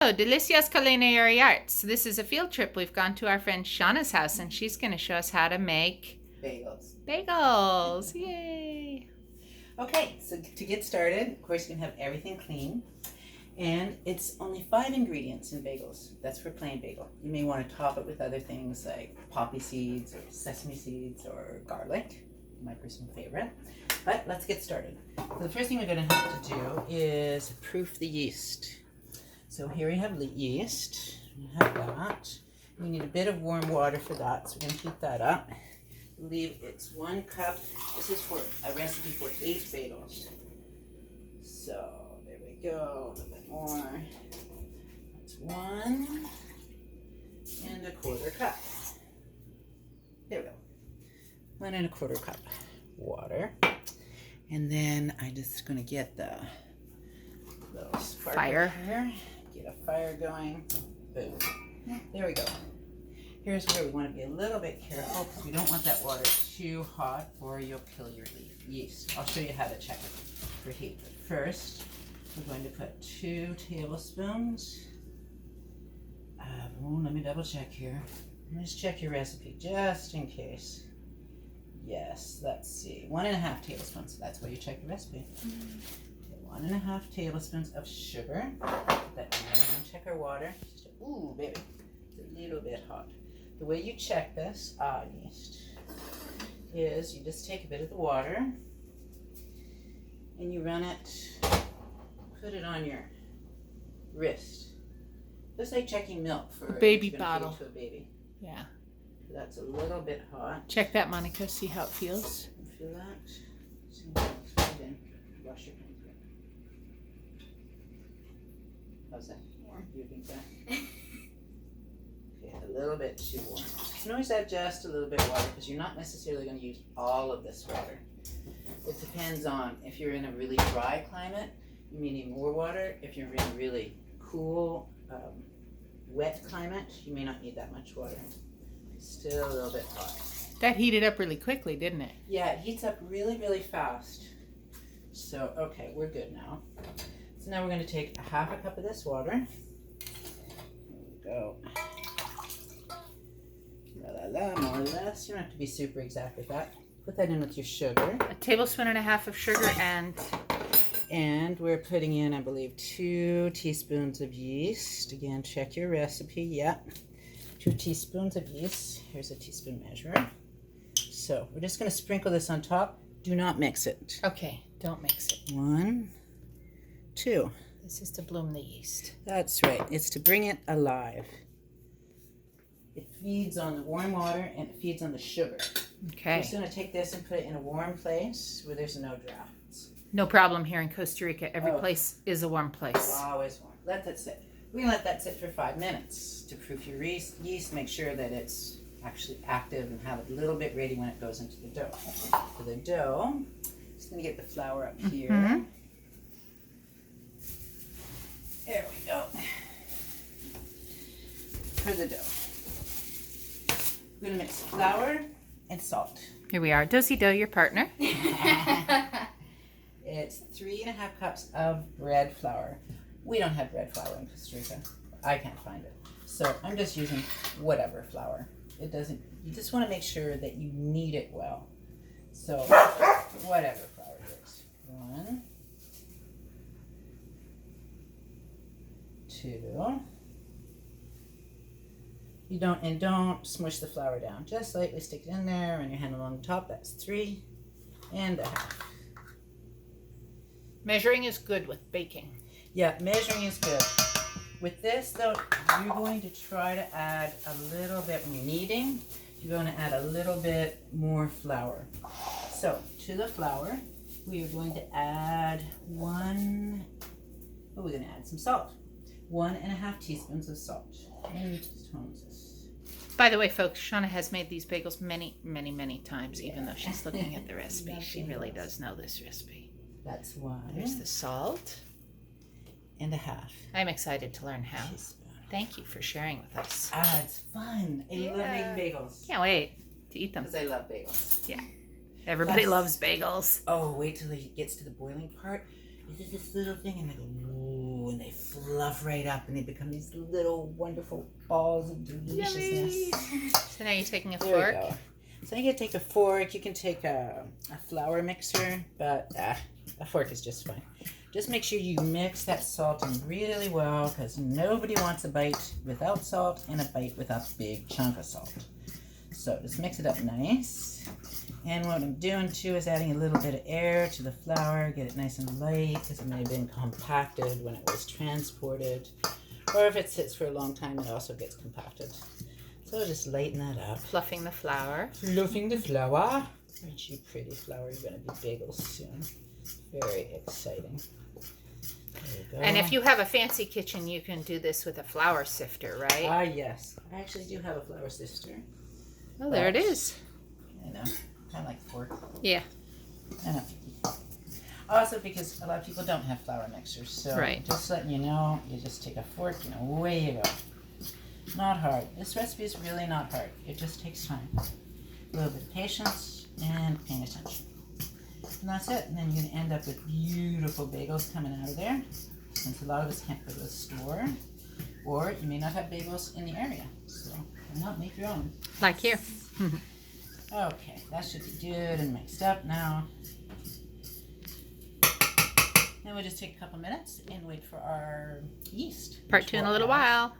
Oh, Delicias Culinary Arts. This is a field trip. We've gone to our friend Shauna's house, and she's going to show us how to make bagels. Bagels. Yay! Okay, so to get started, of course, you can have everything clean. And it's only 5 ingredients in bagels. That's for plain bagel. You may want to top it with other things like poppy seeds or sesame seeds or garlic, my personal favorite. But let's get started. So the first thing we're going to have to do is proof the yeast. So here we have the yeast. We have that. We need a bit of warm water for that, so we're going to heat that up. I believe it's 1 cup. This is for a recipe for 8 bagels. So there we go. A little bit more. That's 1 1/4 cup. There we go. 1 1/4 cup water. And then I'm just going to get the little Fire here. Get a fire going. Boom. There we go. Here's where we want to be a little bit careful because we don't want that water too hot or you'll kill your yeast. I'll show you how to check it for heat. But first, we're going to put 2 tablespoons. Let me double check here. Let's check your recipe just in case. Yes, let's see. 1 1/2 tablespoons. That's why you check the recipe. 1 1/2 tablespoons of sugar. Put that in there. Now check our water. Ooh, baby, it's a little bit hot. The way you check this yeast is you just take a bit of the water and you run it, put it on your wrist. Just like checking milk for a baby bottle. To a baby. Yeah. That's a little bit hot. Check that, Monica. See how it feels. Feel that? See how it's good in. Wash your hands. How's that? Warm? Do you think that? Okay, a little bit too warm. You can always add just a little bit of water because you're not necessarily going to use all of this water. It depends on if you're in a really dry climate, you may need more water. If you're in a really cool, wet climate, you may not need that much water. It's still a little bit hot. That heated up really quickly, didn't it? Yeah, it heats up really, really fast. So, okay, we're good now. So now we're going to take 1/2 cup of this water. There we go. More or less. You don't have to be super exact with that. Put that in with your sugar. 1.5 tablespoons of sugar and we're putting in, I believe, 2 teaspoons of yeast. Again, check your recipe. Yep. 2 teaspoons of yeast. Here's a teaspoon measure. So we're just going to sprinkle this on top. Do not mix it. Okay, don't mix it. 1, 2. This is to bloom the yeast. That's right. It's to bring it alive. It feeds on the warm water and it feeds on the sugar. Okay. I'm just going to take this and put it in a warm place where there's no drafts. No problem here in Costa Rica. Every place is a warm place. Always warm. Let that sit. We're going to let that sit for 5 minutes to proof your yeast. Make sure that it's actually active and have it a little bit ready when it goes into the dough. For the dough, just going to get the flour up here. Mm-hmm. There we go. For the dough, we're going to mix flour and salt. Here we are. Dozy Dough, your partner. It's 3 1/2 cups of bread flour. We don't have bread flour in Costa Rica. I can't find it. So I'm just using whatever flour. It doesn't, you just want to make sure that you knead it well. So whatever flour works. 1, 2. Don't smush the flour down. Just lightly stick it in there, run your hand along the top. That's 3 1/2. Measuring is good with baking. Yeah, measuring is good. With this, though, you're going to try to add a little bit, when you're kneading, you're going to add a little bit more flour. So, to the flour, we are going to add we're going to add some salt. 1 1/2 teaspoons of salt. And by the way, folks, Shauna has made these bagels many, many, many times, even though she's looking at the recipe. She really does know this recipe. That's 1. There's the salt. 1/2. I'm excited to learn how. Thank you for sharing with us. It's fun. I love making bagels. Can't wait to eat them. Because I love bagels. Yeah. Everybody loves bagels. Oh, wait till it gets to the boiling part. It's this little thing, and they go, ooh, and they fluff right up, and they become these little wonderful balls of deliciousness. So now you're taking a There we fork. go. So you can take a fork, you can take a flour mixer, but a fork is just fine. Just make sure you mix that salt in really well, because nobody wants a bite without salt and a bite with a big chunk of salt. So just mix it up nice. And what I'm doing too is adding a little bit of air to the flour, get it nice and light, because it may have been compacted when it was transported. Or if it sits for a long time, it also gets compacted. So just lighten that up. Fluffing the flour. Fluffing the flour. Aren't you pretty, flour? You're going to be bagels soon. Very exciting. There you go. And if you have a fancy kitchen, you can do this with a flour sifter, right? Ah, yes. I actually do have a flour sifter. Oh, there it is. I know. Kind of like a fork. Yeah. I know. Also, because a lot of people don't have flour mixers. So Right. just letting you know, you just take a fork and away you go. Not hard. This recipe is really not hard. It just takes time. A little bit of patience and paying attention. And that's it. And then you're going to end up with beautiful bagels coming out of there. Since a lot of us can't go to the store. Or you may not have bagels in the area. So why not make your own? Like here. Okay, that should be good and mixed up now. Then we'll just take a couple minutes and wait for our yeast. Part 2 in a little while.